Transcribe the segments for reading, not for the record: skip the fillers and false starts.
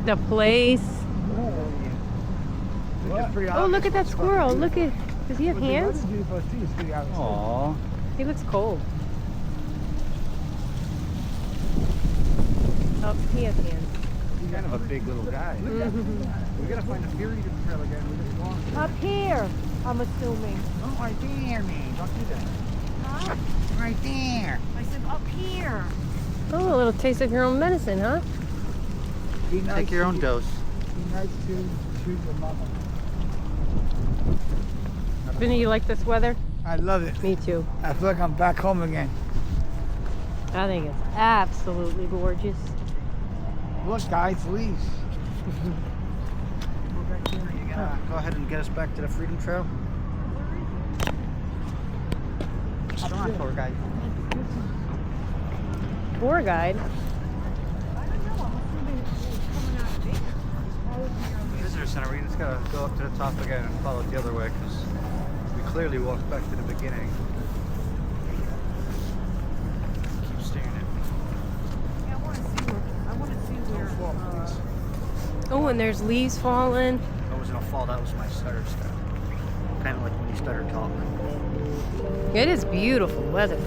the place. What? Oh, look at that squirrel. Look at, does he have hands? Aww. He looks cold. Oh, he has hands. He's kind of a big little guy. We gotta find a Fury trail again. We just walked. Up here, I'm assuming. Oh, right there, man. Don't do that. Huh? Right there. I said up here. Oh, a little taste of your own medicine, huh? Be nice. Take your own dose. Be nice to your mama. Vinny, you like this weather? I love it. Me too. I feel like I'm back home again. I think it's absolutely gorgeous. Look, guys, leaves. You gonna go ahead and get us back to the Freedom Trail? Come on, tour guide. Tour guide? I don't know. I'm assuming it's coming out of there. Visitor Center, we just gotta go up to the top again and follow it the other way because we clearly walked back to the beginning. Keep staring at me. Yeah, I want to see where. Oh, and there's leaves falling. I was gonna fall, that was my stutter step. Kind of like when you stutter talk. It is beautiful weather.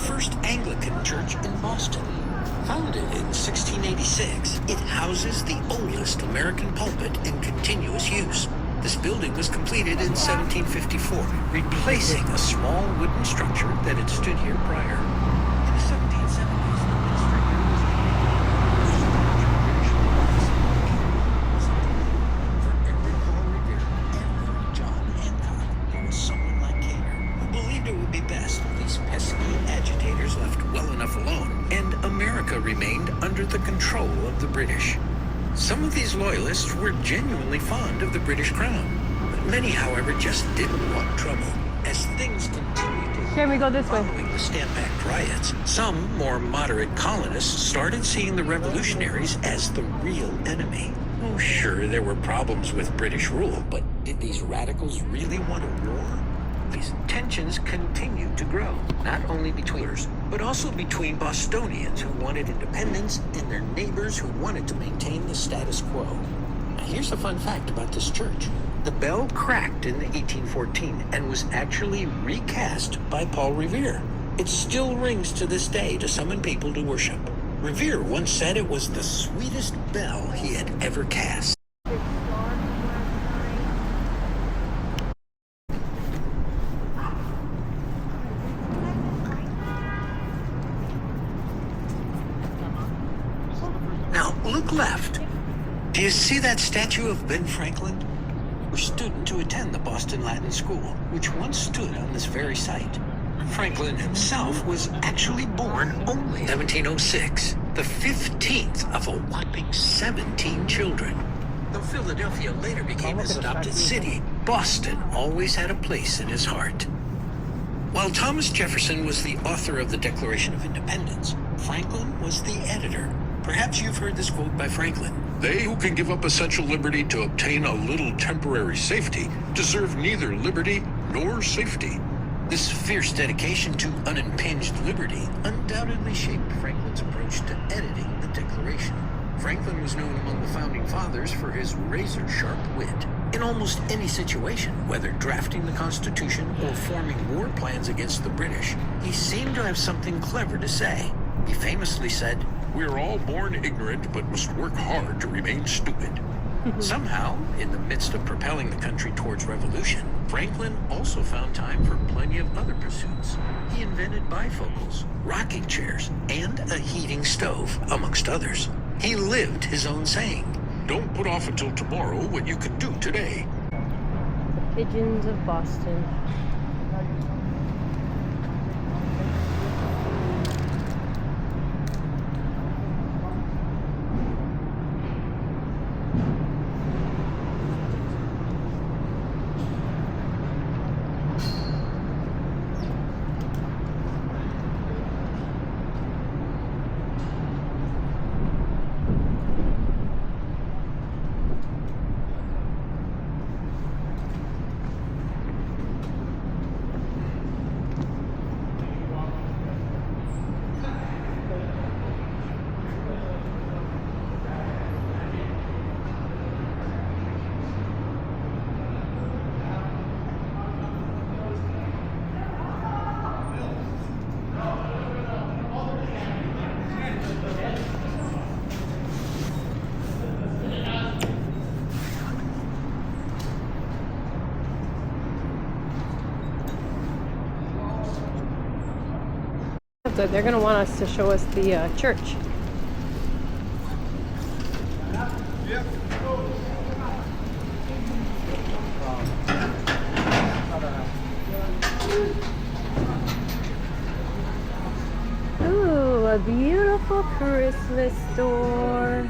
First Anglican church in Boston. Founded in 1686, it houses the oldest American pulpit in continuous use. This building was completed in 1754, replacing a small wooden structure that had stood here prior. In the 1770s, the ministry here was for every Paul Revere, every John Hancock, there was someone like Cater who believed it would be best if these pesky agitators left well enough alone, and America remained under the control of the British. Some of these loyalists were genuinely fond of the British crown. Many, however, just didn't want trouble. As things continued to Can we go this way? following the Stamp Act riots, some more moderate colonists started seeing the revolutionaries as the real enemy. Oh, sure, there were problems with British rule, but did these radicals really want a war? These tensions continued to grow, not only between us, but also between Bostonians who wanted independence and their neighbors who wanted to maintain the status quo. Now, here's a fun fact about this church. The bell cracked in 1814 and was actually recast by Paul Revere. It still rings to this day to summon people to worship. Revere once said it was the sweetest bell he had ever cast. Now, look left. Do you see that statue of Ben Franklin? A student to attend the Boston Latin School, which once stood on this very site. Franklin himself was actually born only 1706, the 15th of a whopping 17 children. Though Philadelphia later became his adopted city, Boston always had a place in his heart. While Thomas Jefferson was the author of the Declaration of Independence, Franklin was the editor. Perhaps you've heard this quote by Franklin. They who can give up essential liberty to obtain a little temporary safety deserve neither liberty nor safety. This fierce dedication to unimpinged liberty undoubtedly shaped Franklin's approach to editing the Declaration. Franklin was known among the Founding Fathers for his razor-sharp wit. In almost any situation, whether drafting the Constitution or forming war plans against the British, he seemed to have something clever to say. He famously said, We're all born ignorant, but must work hard to remain stupid. somehow, in the midst of propelling the country towards revolution, Franklin also found time for plenty of other pursuits. He invented bifocals, rocking chairs, and a heating stove, amongst others. He lived his own saying. Don't put off until tomorrow what you can do today. The pigeons of Boston. They're going to want us to show us the church. Ooh, a beautiful Christmas store.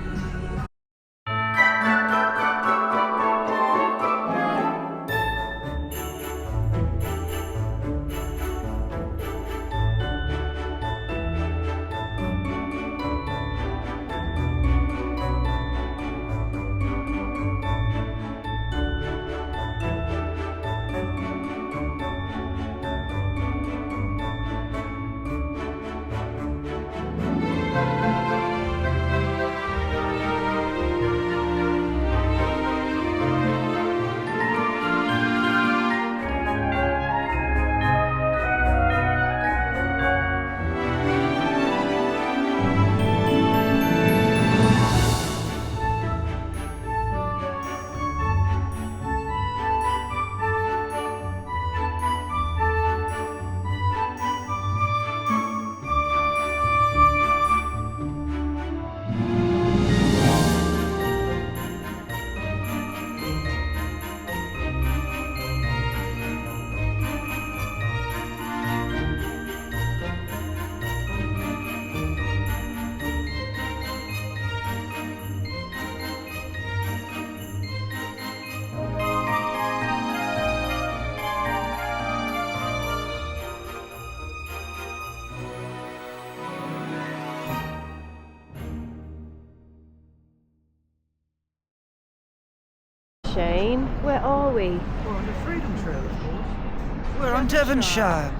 Shane, where are we? We're on the Freedom Trail, of course. We're on Devonshire.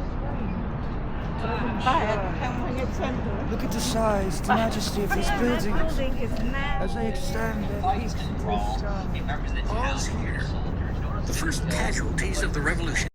Look at the size, the majesty of these buildings as they extend their peaks into the sky. All's here. The first casualties of the revolution.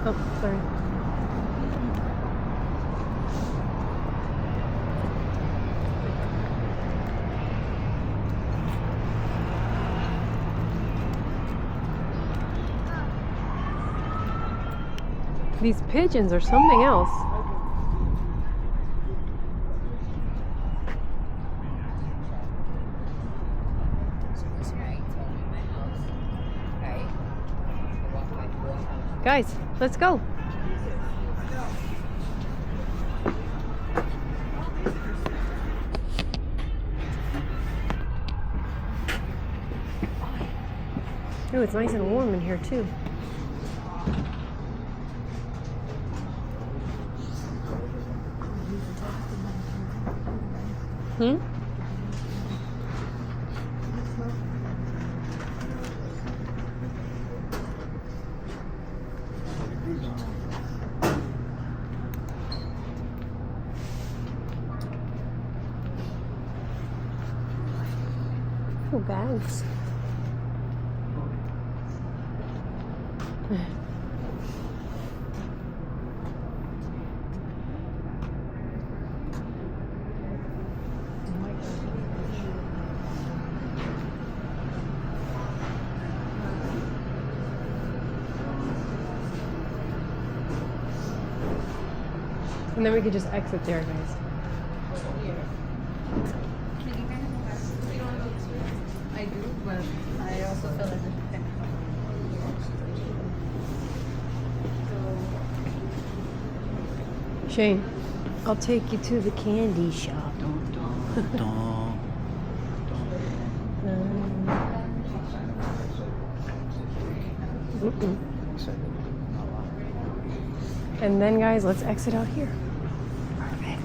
Oh, sorry. These pigeons are something else. Guys, Let's go. Ooh, it's nice and warm in here too. Hmm? Oh, bags. And then we could just exit there, guys. I do, but I also feel like Shane, I'll take you to the candy shop. Mm-mm. And then, guys, let's exit out here. Perfect.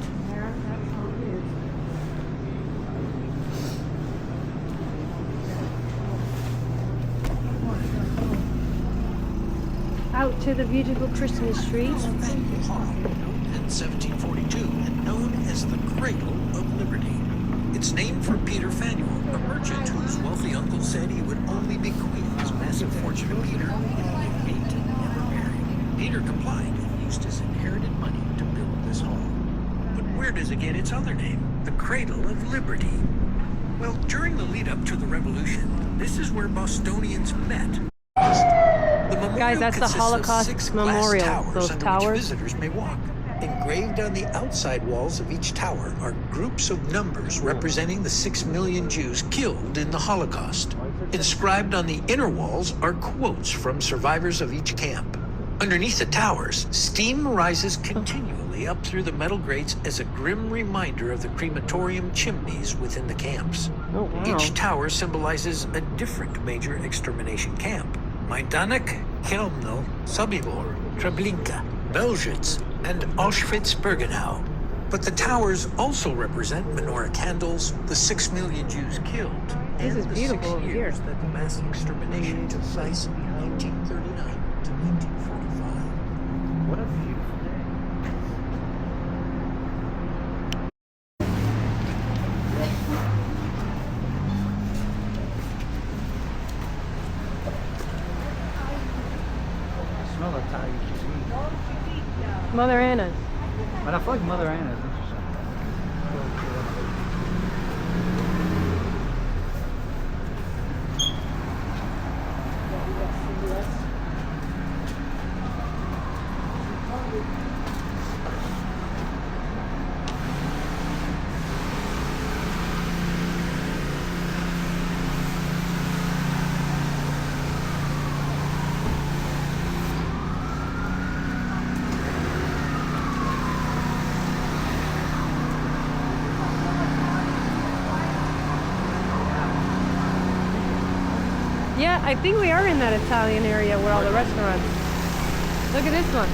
Out to the beautiful Christmas trees. In 1742 and known as the Cradle of Liberty. It's named for Peter Faneuil, a merchant whose wealthy uncle said he would only bequeath his massive fortune to Peter if he agreed to never marry. Peter complied and used his inherited money to build this home. But where does it get its other name? The Cradle of Liberty. Well, during the lead up to the Revolution, this is where Bostonians met. The memorial Guys, that's the consists of Holocaust 6 memorial. glass towers Those under towers. which visitors may walk. Engraved on the outside walls of each tower are groups of numbers representing the 6 million Jews killed in the Holocaust. Inscribed on the inner walls are quotes from survivors of each camp. Underneath the towers, steam rises continually up through the metal grates as a grim reminder of the crematorium chimneys within the camps. Oh, wow. Each tower symbolizes a different major extermination camp. Majdanek, Chelmno, Sobibor, Treblinka, Belzec, and Auschwitz-Birkenau. But the towers also represent menorah candles, the 6 million Jews killed, This and is the beautiful 6 over years here. that the mass extermination took place in 1939 to 1945. What a beautiful day. I smell Italian cuisine. Mother Anna's. But I feel like Mother Anna is interesting. Yeah, I think we are in that Italian area where all the restaurants. Look at this one.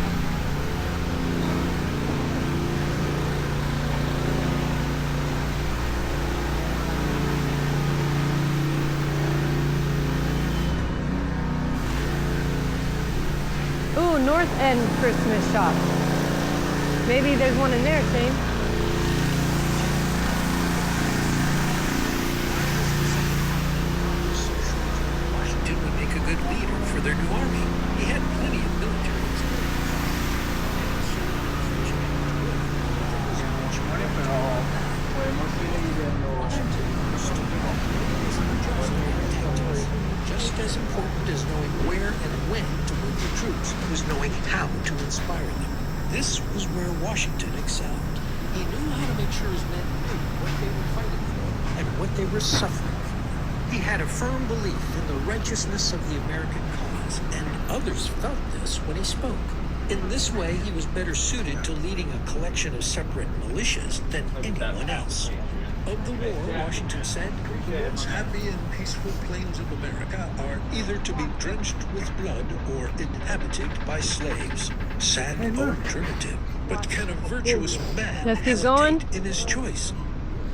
Ooh, North End Christmas shop. Maybe there's one in there, Shane. Washington would make a good leader for their new army. He had plenty of military experience. Just as important as knowing where and when to move the troops was knowing how to inspire them. This was where Washington excelled. He knew how to make sure his men knew what they were fighting for and what they were suffering from. He had a firm belief in the righteousness of the American cause. was, and others felt this when he spoke. In this way, he was better suited to leading a collection of separate militias than anyone else. Of the war, Washington said, The once happy and peaceful plains of America are either to be drenched with blood or inhabited by slaves. Sad alternative. But can a virtuous man Let's keep going. hesitate in his choice?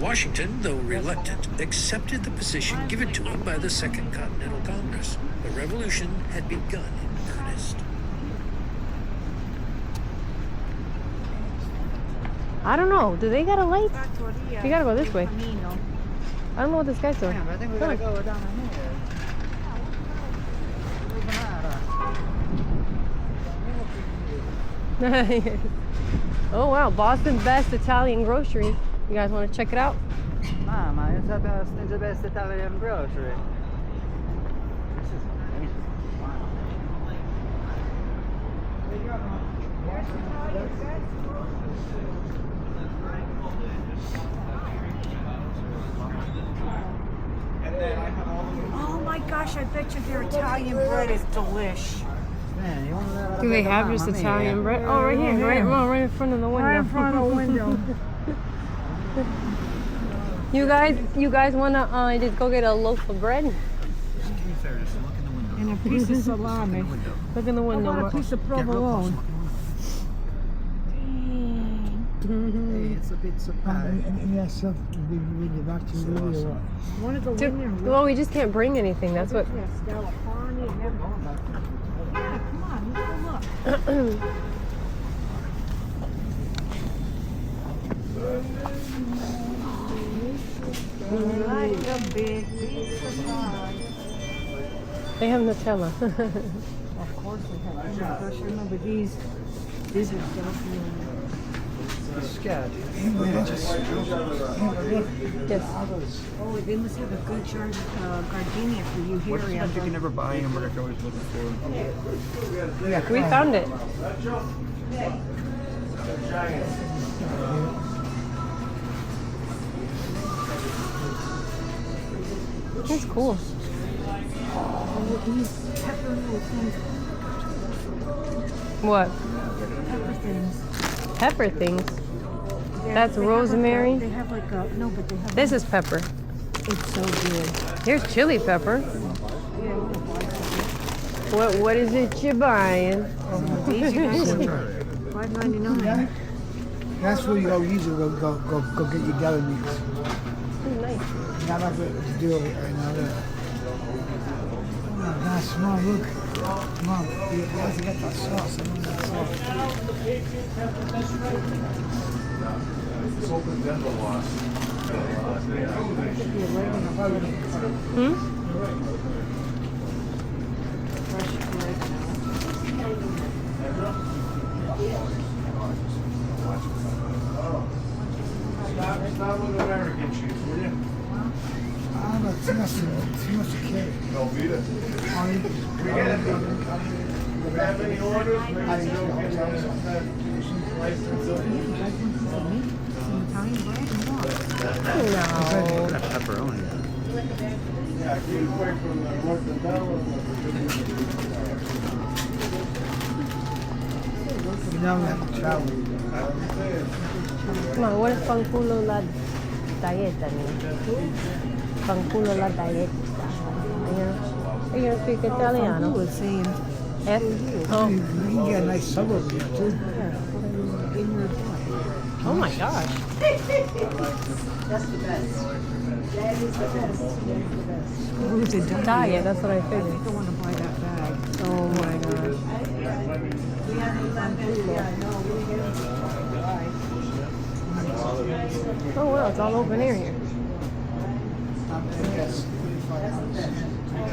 Washington, though reluctant, accepted the position given to him by the Second Continental Congress. The revolution had begun in earnest. I don't know. Do they got a light? Trattoria We gotta go this way. Camino. I don't know what this guy's doing. Yeah, but I think we gotta go down here. Oh wow, Boston's best Italian grocery. You guys want to check it out? Mama, it's the best Italian grocery. This is amazing. Oh my gosh, I bet you their Italian bread is delish. Man, you want Do they have just Italian bread? Oh, right here, right in front of the window. Right in front of the window. You guys wanna just go get a loaf of bread? And a piece of salami. Look in the How window. about a piece of provolone? Hey, it's a pizza pie. Yes, when you're back to really or what? One of the women. Well, we just can't bring anything. That's what. Yeah, Stella Farney and everything. Yeah, come on, let's go look. Like a big piece of pie. They have Nutella. Of course we have. Oh my gosh, I remember these. These are definitely. Scat. Yes. Oh, they must have a good gardenia for you here. What's the stuff you can never buy in America? I was looking for. We found it. It's cool. Pepper little things. What? Pepper things. Pepper things. That's They have rosemary? They have like a, no, but they have. This is pepper. It's so good. Here's chili pepper. What is it you're buying? These you guys are $5.99. That's where you go usually go get your deli meats. Nice. Not like what to do right now there. Oh, nice, Mom, look. Mom, you guys got that sauce. I want that sauce. Ah, but too much carrot. Pepperoni. You know we have to travel. Come on, what is fanculo la dieta mean? Fanculo la dieta. You don't speak Italiano? was saying, Yes? You Oh. can get a nice suburb here too. Oh my gosh. who's the diet? Diet, that's what I I figured. think I want to buy that bag. Oh my gosh. Oh wow, it's all open air here. Yes.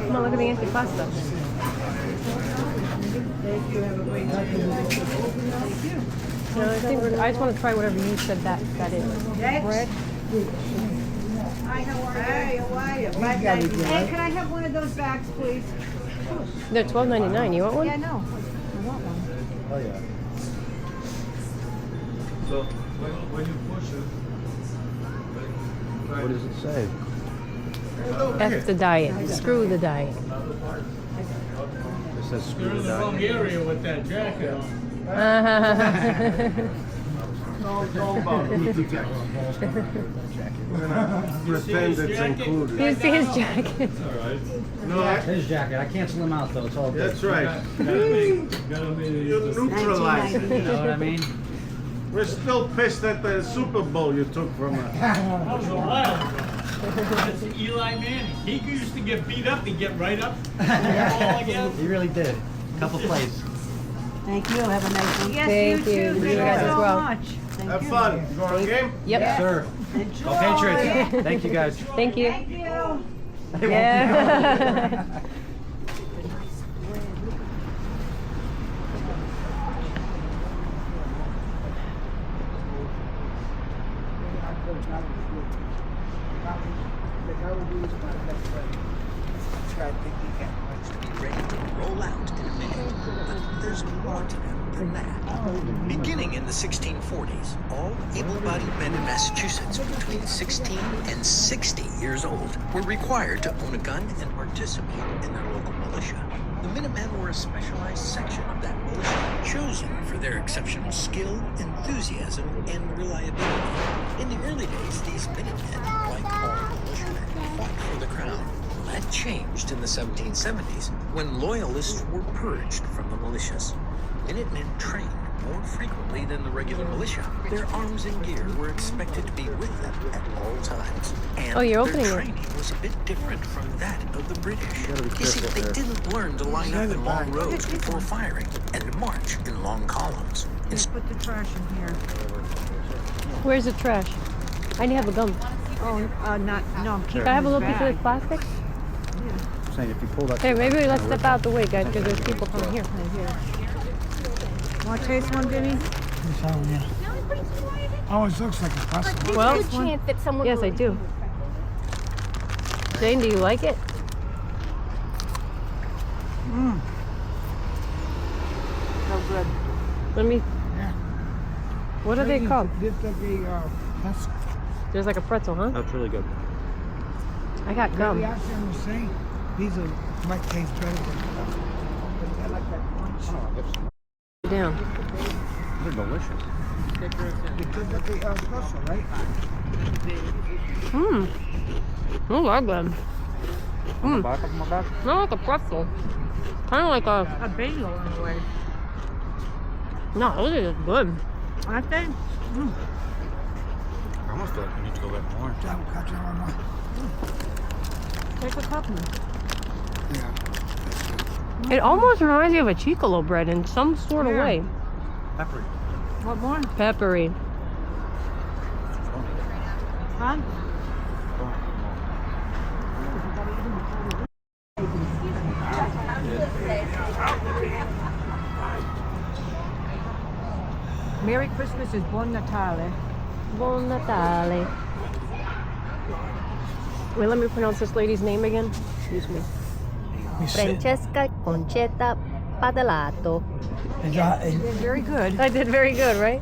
Come on, look at the antipasta. No, I just want to try whatever you said that is. Bread? Hi, how are you? Hey, how are you? Hey, can I have one of those bags, please? They're $12.99. You want one? Yeah, no. I want one. Oh yeah. So when you push it, what does it say? F the diet. Screw the diet. This says You're scuba in the wrong diving. area with that jacket on. Pretend it's included. You see his jacket. No, His jacket. I cancel him out though. It's all good. that's right. You neutralize it. You know what I mean? We're still pissed at the Super Bowl you took from us. That was a while ago. That's Eli Manning. He used to get beat up, he'd get right up. All again. He really did. Couple plays. Thank you. Have a nice one. Yes, Thank you. you too. You guys as well. Much. Thank Have you. fun. You going to a game? Yep. Yes, sir. Enjoy. Go Patriots. Thank you guys. Thank you. Thank you. Yeah. Be ready to roll out in a minute. But there's more to them than that. Beginning in the 1640s, all able-bodied men in Massachusetts between 16 and 60 years old were required to own a gun and participate in their local militia. The Minutemen were a specialized section of that militia, chosen for their exceptional skill, enthusiasm, and reliability. In the early days, these Minutemen, like all militiamen, fought for the crown. That changed in the 1770s when loyalists were purged from the militias. Minutemen trained more frequently than the regular militia. Their arms and gear were expected to be with them at all times. And Oh, you're their opening it. training was a bit different from that of the British. You see, they didn't learn to line up in long rows before firing and to march in long columns. Put the trash in here. Where's the trash? I need to have a gum. Oh, no, I'm keeping Can I have a this little piece of this bag. plastic? I'm saying if you pull that. Hey, maybe let's step out the way, guys, because there's people coming here. Want to taste one, Vinny? Always looks like a plastic. Well, that someone yes, I do. Jane, do you like it? So good. Let me. Yeah. What are they called? This like a plastic. There's like a pretzel, huh? That's really good. I got gum. The accent was saying these are might taste better than I like that punch. Down. They're delicious. It tastes like a pretzel, right? Mmm. I like them. On the back of my back? Not like a pretzel. Kind of like a. A bagel in a way. No, those are just good. Aren't they? I almost feel like we need to go get more. Take a couple. Yeah. It almost reminds me of a chicolo bread in some sort of Yeah. way. Peppery. What more? Peppery. Huh? Merry Christmas is Buon Natale. Buon Natale. Wait, let me pronounce this lady's name again. Excuse me. Francesca Concetta Padelato. Very good. I did very good, right?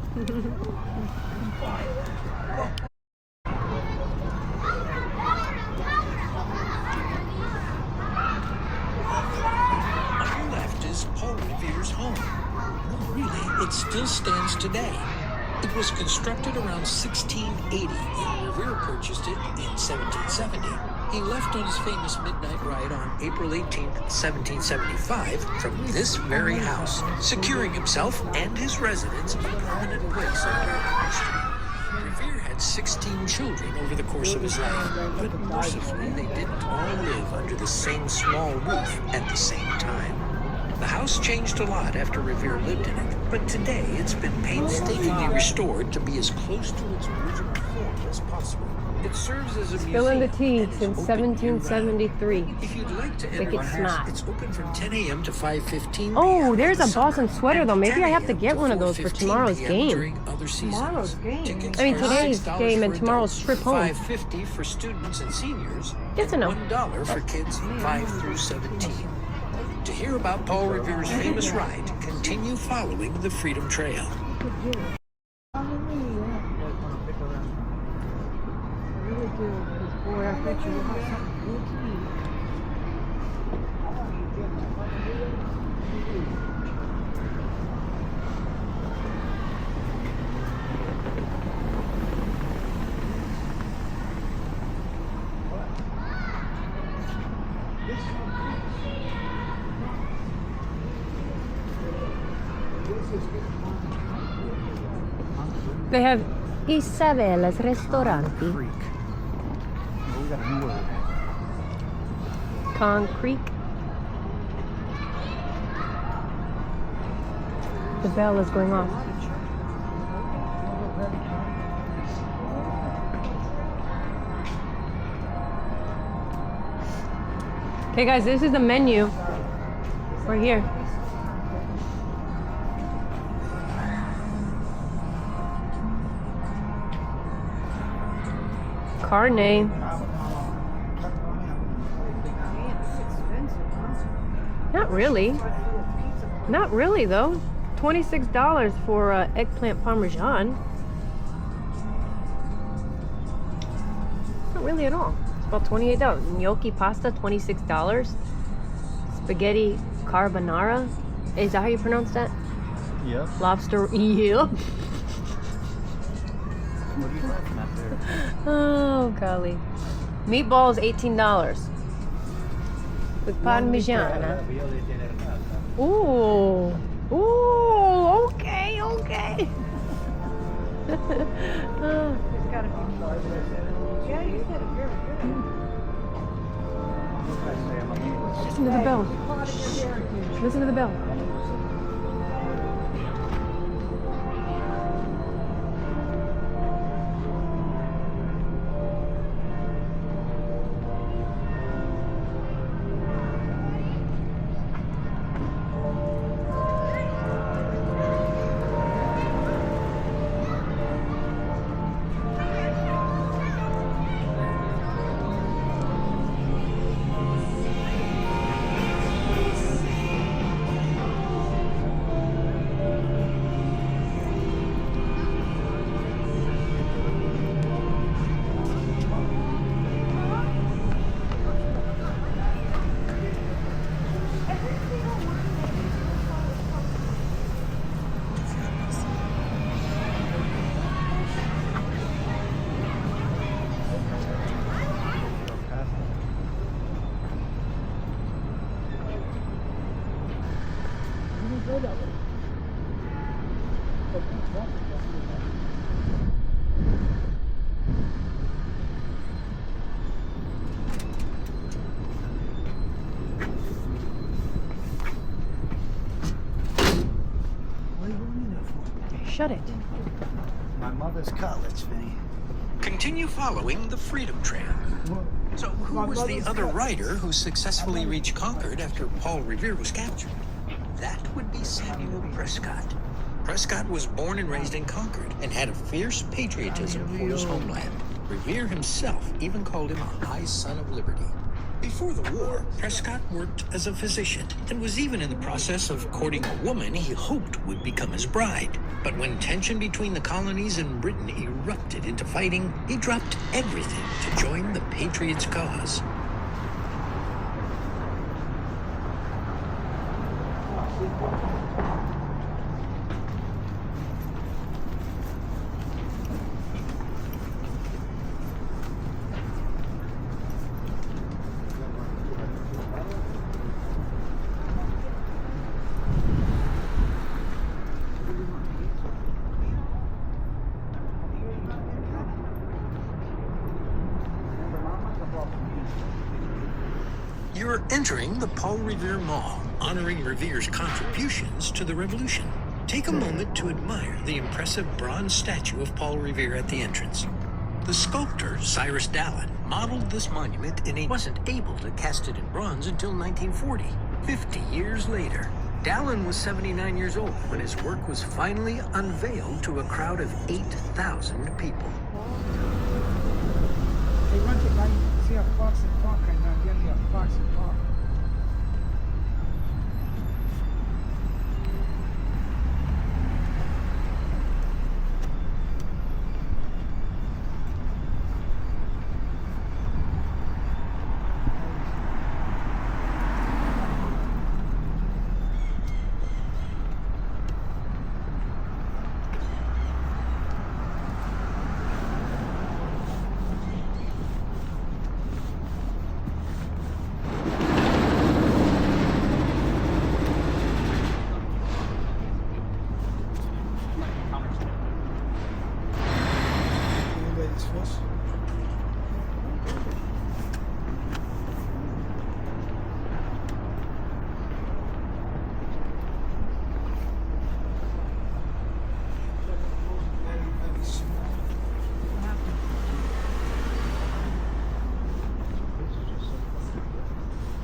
On your left is Paul Revere's home. No, really, it still stands today. It was constructed around 1680, and Revere purchased it in 1770. He left on his famous midnight ride on April 18, 1775, from this very house, securing himself and his residence a prominent place in American history. Revere had 16 children over the course of his life, but mercifully they didn't all live under the same small roof at the same time. The house changed a lot after Revere lived in it, but today it's been painstakingly restored to be as close to its original form as possible. It serves as a museum. Spilling the tea and is since open year-round. 1773. If you'd like to enter Like the it's house, not. it's open from 10 a.m. to 5:15 Oh, p.m. there's in a the Boston summer, sweater, and though. Maybe I have to 10 get one of those for 4:15 tomorrow's p.m. game. during other seasons. Tomorrow's game. Tickets I mean, are today's $6 game for and tomorrow's adults, trip home. $5.50 for students and seniors, Good to and know. $1 for kids 5 through 17. To hear about Paul Revere's famous ride, continue following the Freedom Trail. Boy, I bet you will have something good to eat. They have Isabella's Restauranti. Creek. Oh, we got a new word. Concrete. The bell is going off. Okay guys, this is the menu. We're here. Carne. Not really. Not really though. $26 for eggplant parmesan. Not really at all. It's about $28. Gnocchi pasta, $26. Spaghetti carbonara. Is that how you pronounce that? Yep. Lobster. Yep. What are you laughing at there? Oh, golly. Meatballs, $18. With parmigiana. Ooh. Ooh, okay, okay. Yeah, you did it very good. Listen to the bell. Listen to the bell. Shut it. My mother's college, Vinny. Continue following the Freedom Trail. So who was the other rider who successfully reached Concord after Paul Revere was captured? That would be Samuel Prescott. Prescott was born and raised in Concord and had a fierce patriotism for his homeland. Revere himself even called him a high son of liberty. Before the war, Prescott worked as a physician and was even in the process of courting a woman he hoped would become his bride. But when tension between the colonies and Britain erupted into fighting, he dropped everything to join the Patriots' cause. You're entering the Paul Revere Mall, honoring Revere's contributions to the Revolution. Take a moment to admire the impressive bronze statue of Paul Revere at the entrance. The sculptor, Cyrus Dallin, modeled this monument and he wasn't able to cast it in bronze until 1940, 50 years later. Dallin was 79 years old when his work was finally unveiled to a crowd of 8,000 people. They went to see a fox and park and give me a fox and park.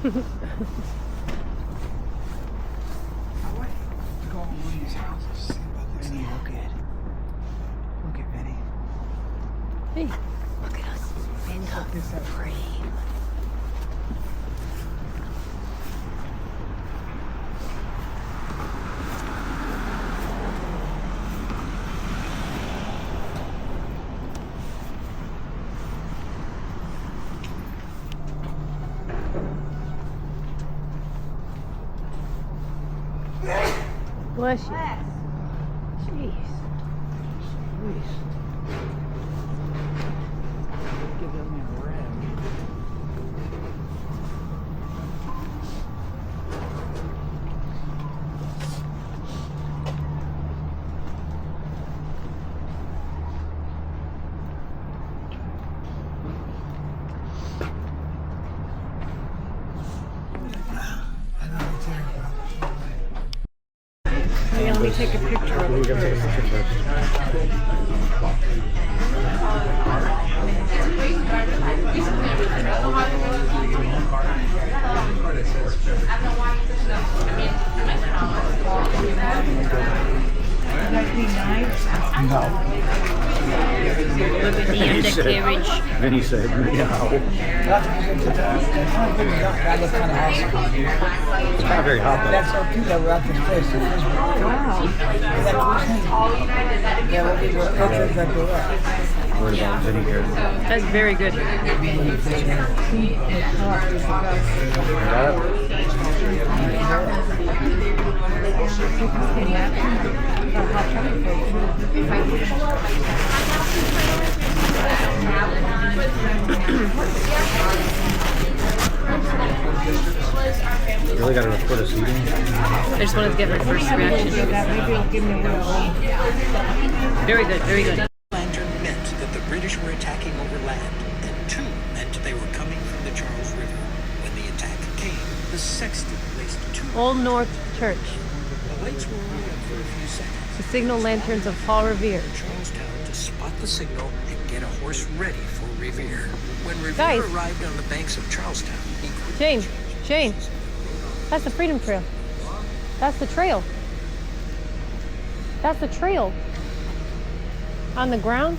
Go on one of these houses. See about this. Vinny, look at. Look at Vinny. Hey, look at us in the frame. Bless you. Jeez. Give them a red. Yeah, let me take a picture of it first. No. Look at the undercarriage. Then he said, no. That looks kind of awesome. It's not very hot, That's so cute that we're at this place. Wow. Yeah, we'll give you pictures that go up. What about vinegar? That's very good. You really gotta put us eating. I just wanted to get my first reaction. Very good, very good. Lantern meant that the British were attacking over land, and 2 meant they were coming from the Charles River. When the attack came, the sexton placed 2 Old North Church. The lights were only up for a few seconds. The signal lanterns of Paul Revere. Charlestown to spot the signal and get a horse ready for Revere. When Revere Guys. arrived on the banks of Charlestown, he Shane, Shane. That's the Freedom Trail. That's the trail. That's the trail. On the ground?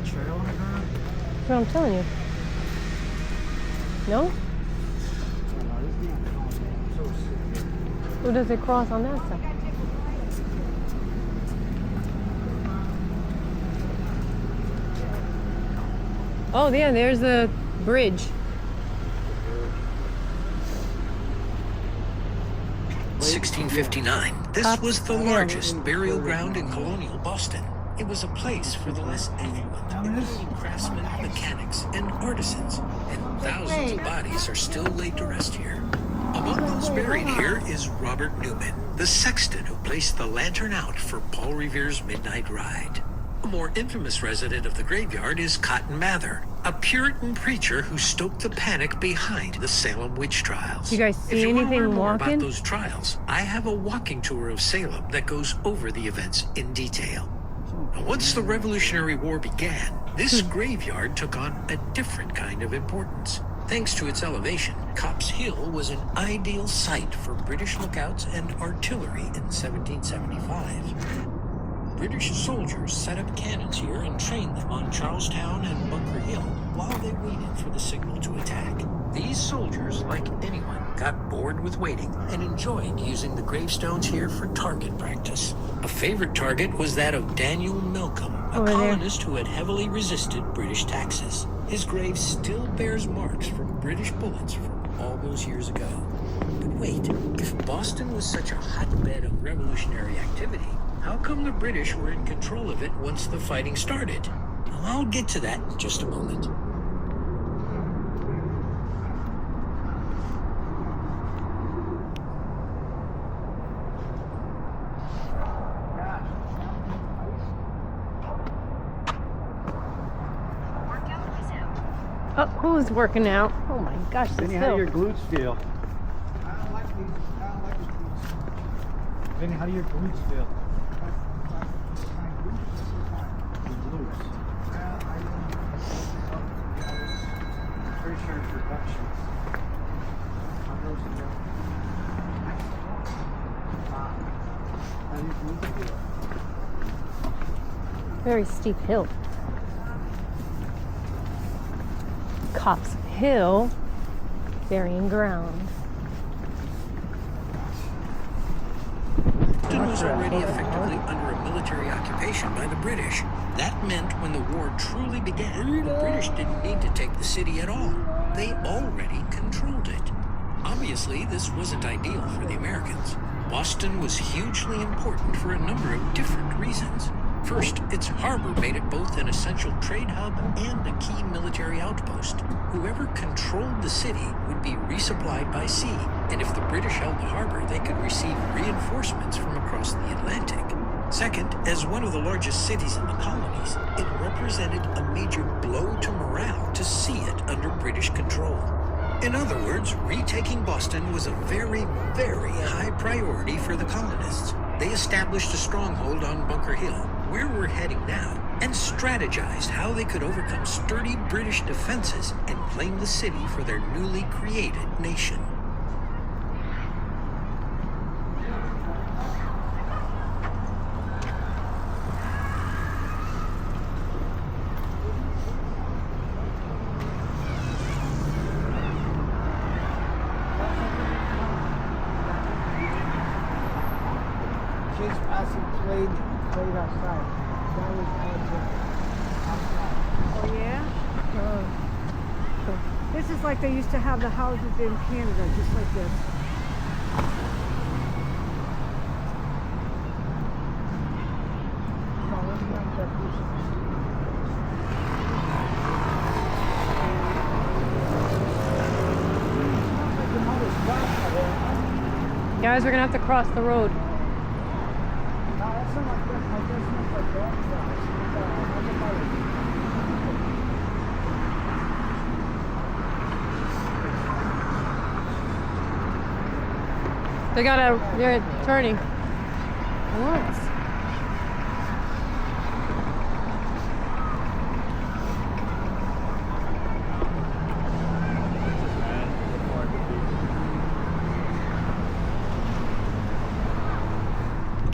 Trail on the ground? That's what I'm telling you. No? Who does it cross on that side? Oh, yeah, there's the bridge. 1659. This Cops was the Hill. largest burial ground in colonial Boston. It was a place for the less affluent, including craftsmen, mechanics, and artisans. And thousands of bodies are still laid to rest here. Among those buried here is Robert Newman, the sexton who placed the lantern out for Paul Revere's midnight ride. A more infamous resident of the graveyard is Cotton Mather, a Puritan preacher who stoked the panic behind the Salem witch trials. You guys see If you want to anything learn more walking? about those trials, I have a walking tour of Salem that goes over the events in detail. Now, once the Revolutionary War began, this graveyard took on a different kind of importance. Thanks to its elevation, Copp's Hill was an ideal site for British lookouts and artillery in 1775. British soldiers set up cannons here and trained them on Charlestown and Bunker Hill while they waited for the signal to attack. These soldiers, like anyone, got bored with waiting and enjoyed using the gravestones here for target practice. A favorite target was that of Daniel Malcolm, a Over there. colonist who had heavily resisted British taxes. His grave still bears marks from British bullets from all those years ago. But wait, if Boston was such a hotbed of revolutionary activity, how come the British were in control of it once the fighting started? Well, I'll get to that in just a moment. Oh, who's working out? Oh my gosh, this Vinny, how do hill. your glutes feel? I don't like these. I don't like these. Vinny, how do your glutes feel? My glutes. Your glutes. I Pretty sure it's reductions. Very steep hill. Cops Hill, burying ground. Boston was already effectively under a military occupation by the British. That meant when the war truly began, the British didn't need to take the city at all. They already controlled it. Obviously, this wasn't ideal for the Americans. Boston was hugely important for a number of different reasons. First, its harbor made it both an essential trade hub and a key military outpost. Whoever controlled the city would be resupplied by sea, and if the British held the harbor, they could receive reinforcements from across the Atlantic. Second, as one of the largest cities in the colonies, it represented a major blow to morale to see it under British control. In other words, retaking Boston was a very, very high priority for the colonists. They established a stronghold on Bunker Hill, where we're heading now, and strategized how they could overcome sturdy British defenses and claim the city for their newly created nation. Kids passing played outside. That was outside. Oh, yeah? This is like they used to have the houses in Canada, just like this. Guys, we're gonna have to cross the road. They're turning. What?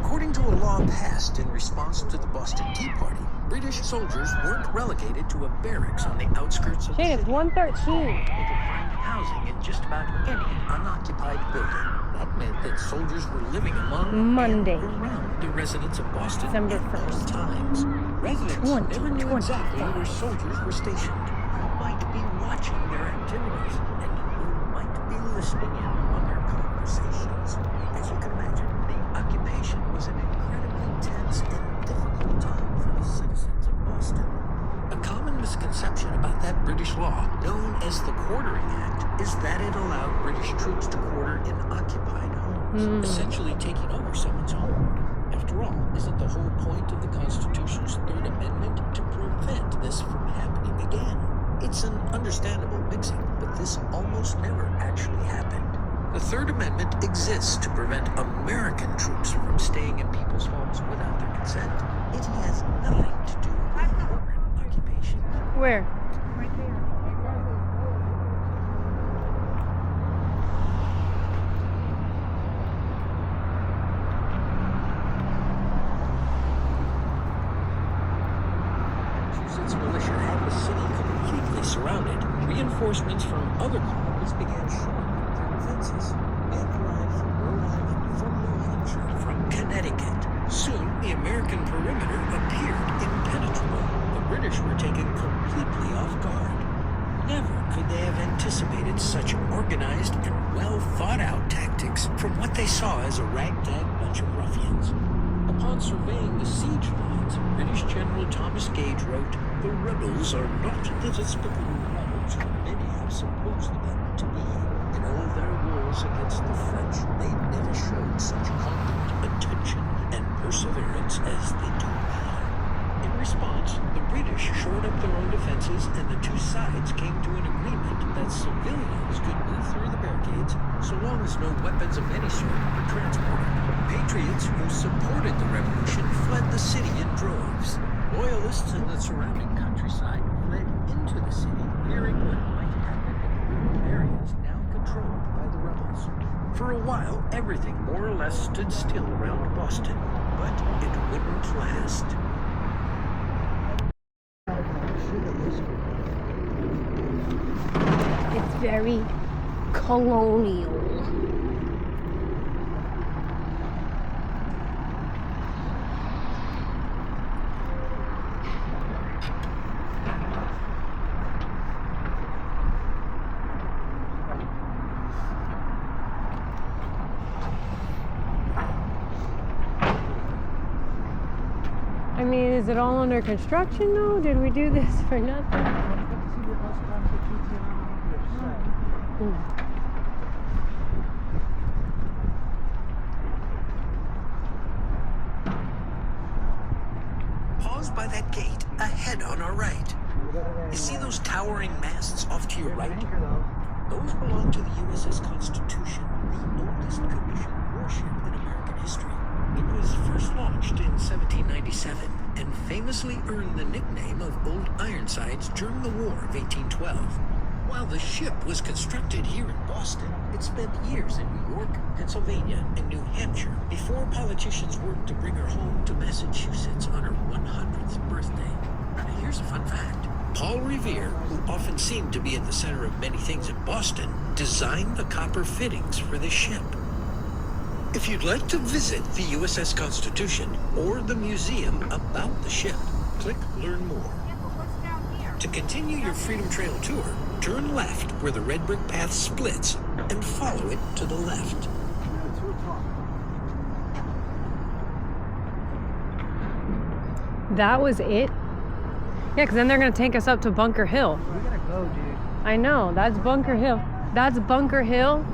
According to a law passed in response to the Boston Tea Party, British soldiers weren't relegated to a barracks on the outskirts of the Shane, city. it's 1:13. They could find housing in just about any unoccupied building. That meant that soldiers were living among Monday, and around the residents of Boston December at all 1st. times. Residents never knew exactly 2025. where soldiers were stationed, who might be watching their activities, and who might be listening in on their conversations. As you can imagine, the occupation was an incredibly tense and difficult time for the citizens of Boston. A common misconception about that British law, known as the Quartering Act, is that it allowed British troops to quarter in occupied homes, essentially taking over someone's home. After all, isn't the whole point of the Constitution's Third Amendment to prevent this from happening again? It's an understandable mix-up, but this almost never actually happened. The Third Amendment exists to prevent American troops from staying in people's homes without their consent. It has nothing to do with foreign occupation. Where? Right there. Massachusetts militia had the city completely surrounded. Reinforcements from other colonies began shoring up their defenses. Men arrived from Rhode Island, from New Hampshire, from Connecticut. Soon, the American perimeter appeared impenetrable. The British were taken completely off guard. Never could they have anticipated such organized and well-thought-out tactics from what they saw as a ragtag bunch of ruffians. Upon surveying the siege lines, British General Thomas Gage wrote, "The rebels are not the despicable rebels many have supposed them to be. In all their wars against the French, they never showed such conduct, attention, and perseverance as they do now." In response, the British shored up their own defenses, and the two sides came to an agreement that civilians could move through the barricades so long as no weapons of any sort were transported. Patriots who supported the revolution fled the city in droves. Loyalists in the surrounding countryside fled into the city, fearing what might happen in rural areas now controlled by the rebels. For a while, everything more or less stood still around Boston, but it wouldn't last. It's very colonial. I mean, is it all under construction though? Did we do this for nothing? Pause by that gate ahead on our right. You see those towering masts off to your right? Those belong to the USS Constitution, the oldest commissioned warship in American history. It was first launched in 1797 and famously earned the nickname of Old Ironsides during the War of 1812. While the ship was constructed here in Boston, it spent years in New York, Pennsylvania, and New Hampshire before politicians worked to bring her home to Massachusetts on her 100th birthday. Now here's a fun fact. Paul Revere, who often seemed to be at the center of many things in Boston, designed the copper fittings for this ship. If you'd like to visit the USS Constitution or the museum about the ship, click Learn More. To continue your Freedom Trail tour, turn left where the red brick path splits and follow it to the left. That was it? Yeah, because then they're going to take us up to Bunker Hill. We gotta go, dude. I know, that's Bunker Hill. That's Bunker Hill,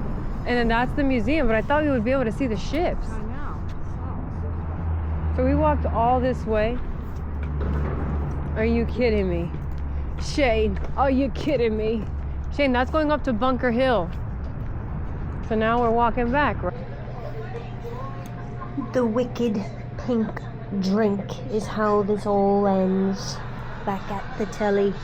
and then that's the museum, but I thought we would be able to see the ships. I know. So we walked all this way. Are you kidding me? Shane, are you kidding me? Shane, that's going up to Bunker Hill. So now we're walking back, right? The wicked pink drink is how this all ends. Back at the telly.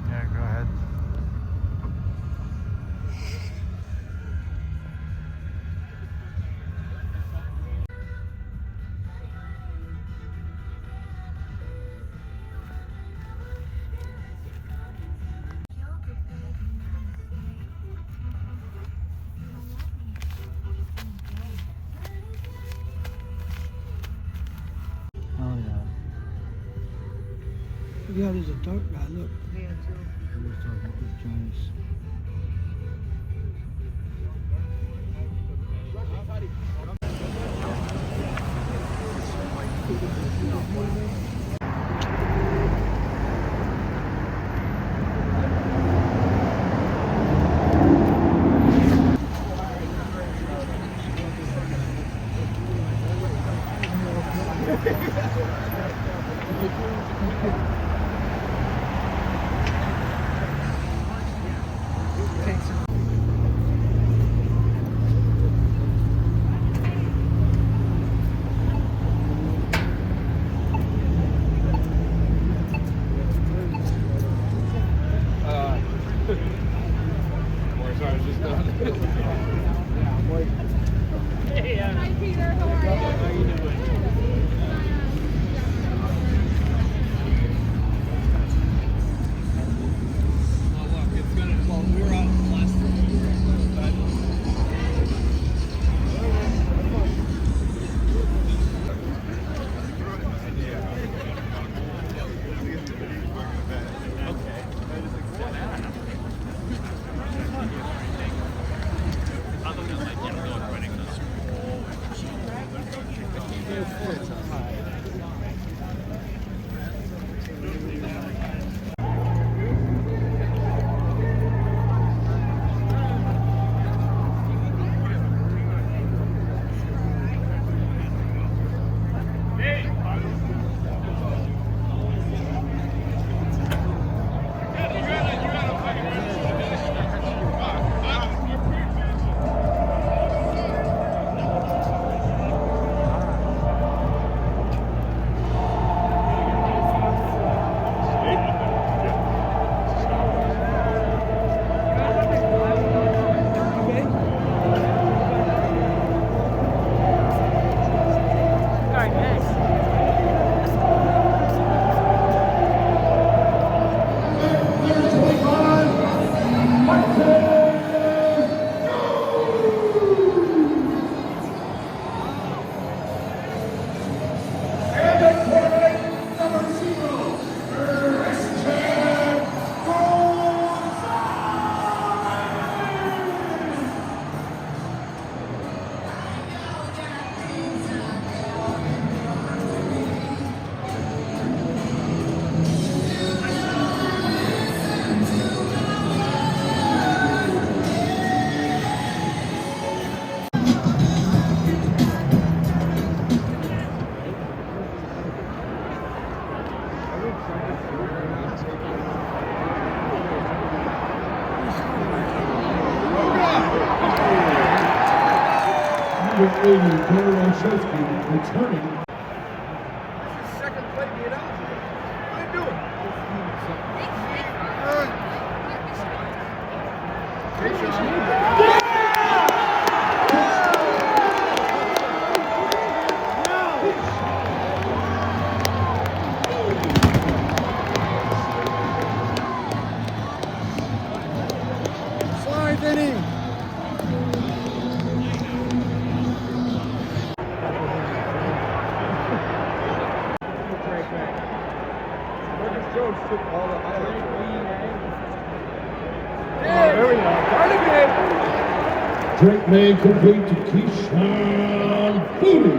Yeah, go ahead. Oh yeah. Yeah, there's a dark guy, look. Yeah, too. We were talking about the Giants. Number 80, Gary Olszewski, returning. Second play being out. What are you doing? Sorry, Vinny. Jones took all the highlights. Drake May complete to Keyshawn Booty.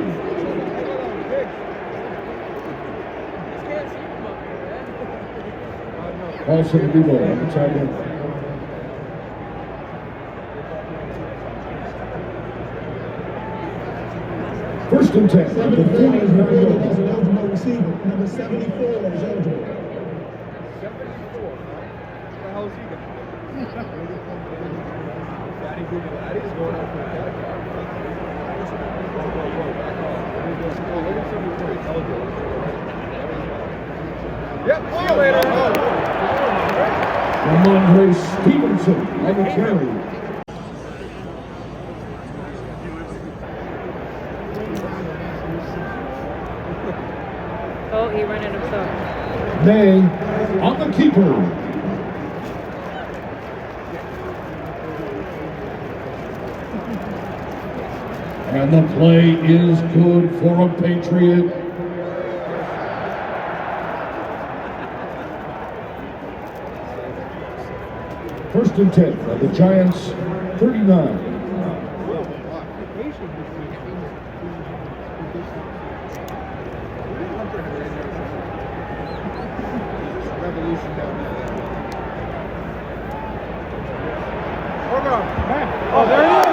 Also to be ball on the tight end. First and 10. The 40 is not an eligible receiver. Number 74 is eligible. 74. What the hell is he got? Daddy is going out for a catch. Yep, see you later. Ramondre Stevenson on the carry. Oh, he ran it himself. May on the keeper. And the play is good for a Patriot. First and 10 for the Giants, 39. Oh, there he is.